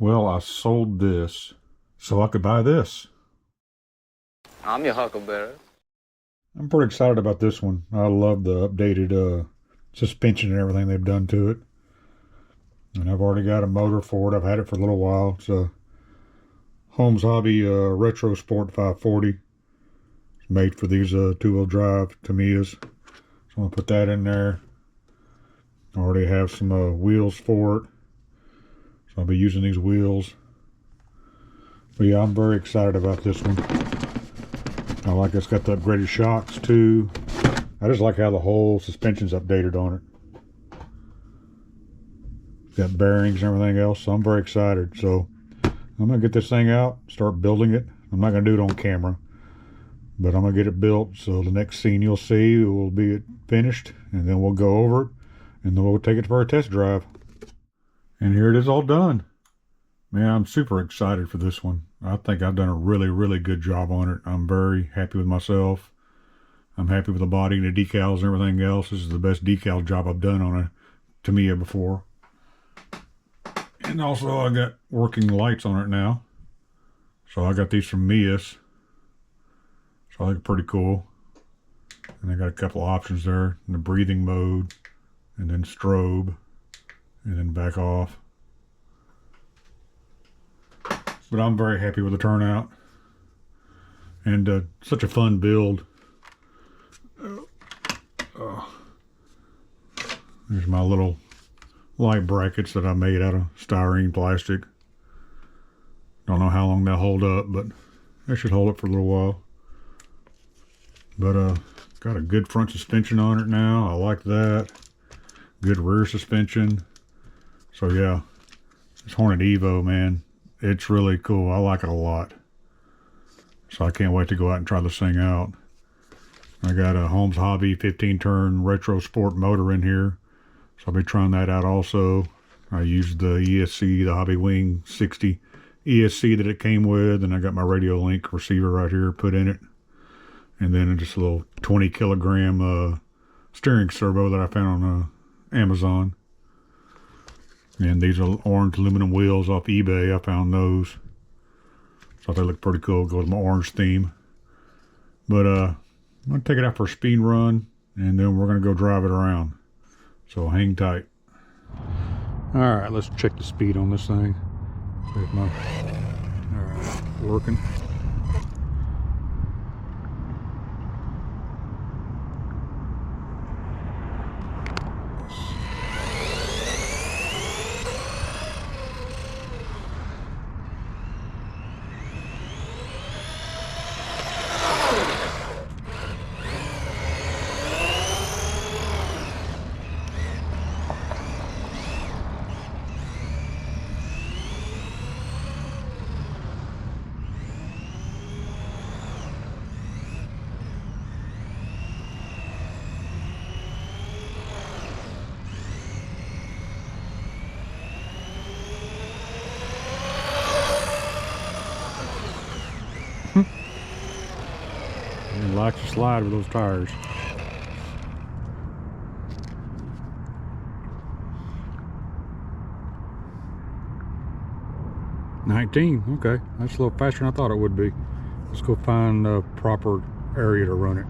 Well, I sold this so I could buy this. I'm your huckleberry. I'm pretty excited about this one. I love the updated suspension and everything they've done to it. And I've already got a motor for it. I've had it for a little while. It's a Holmes Hobby Retro Sport 540. It's made for these two-wheel drive Tamiyas. So I'm going to put that in there. I already have some wheels for it. So I'll be using these wheels. But yeah, I'm very excited about this one. I like it's got the upgraded shocks too. I just like how the whole suspension's updated on it. It's got bearings and everything else, so I'm very excited. So I'm gonna get this thing out, start building it. I'm not gonna do it on camera, but I'm gonna get it built. So the next scene you'll see will be it finished, and then we'll go over it, and then we'll take it for a test drive. And here it is all done. Man, I'm super excited for this one. I think I've done a really, really good job on it. I'm very happy with myself. I'm happy with the body and the decals and everything else. This is the best decal job I've done on a Tamiya before. And also I got working lights on it now. So I got these from Mia's. So I think pretty cool. And I got a couple options there in the breathing mode, and then strobe, and then back off. But I'm very happy with the turnout. And such a fun build. There's my little light brackets that I made out of styrene plastic. Don't know how long they'll hold up, but they should hold up for a little while. But got a good front suspension on it now. I like that. Good rear suspension. So yeah, this Hornet Evo, man, it's really cool. I like it a lot. So I can't wait to go out and try this thing out. I got a Holmes Hobby 15-turn Retro Sport motor in here. So I'll be trying that out also. I used the ESC, the Hobby Wing 60 ESC that it came with. And I got my Radio Link receiver right here put in it. And then just a little 20 kilogram steering servo that I found on Amazon. And these are orange aluminum wheels off eBay. I found those. So they look pretty cool. Go with my orange theme. But I'm going to take it out for a speed run, and then we're going to go drive it around. So hang tight. Alright, let's check the speed on this thing. Alright, working. It likes to slide with those tires. Okay, that's a little faster than I thought it would be. Let's go find a proper area to run it.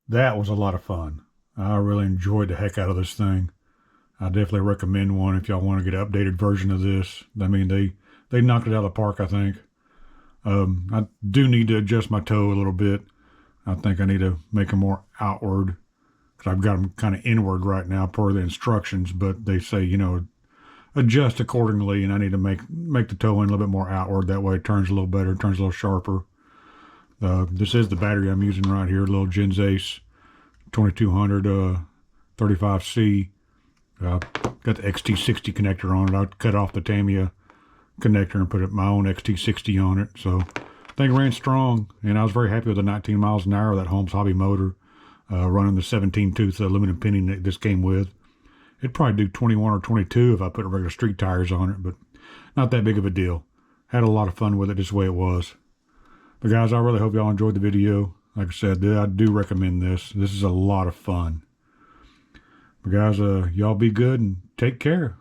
That was a lot of fun. I really enjoyed the heck out of this thing. I definitely recommend one if y'all want to get an updated version of this. I mean, they knocked it out of the park, I think. I do need to adjust my toe a little bit. I think I need to make them more outward because I've got them kind of inward right now per the instructions, but they say, adjust accordingly, and I need to make the toe in a little bit more outward. That way it turns a little better, turns a little sharper. This is the battery I'm using right here, little Gens Ace 2200 35C. Got the XT60 connector on it. I cut off the Tamiya connector and put my own XT60 on it. So thing ran strong, and I was very happy with the 19 miles an hour of that Holmes Hobby motor, running the 17 tooth aluminum pinning that this came with. It'd probably do 21 or 22 if I put regular street tires on it, but not that big of a deal. Had a lot of fun with it just the way it was. But guys, I really hope y'all enjoyed the video. Like I said, I do recommend this. This is a lot of fun. But guys, y'all be good and take care.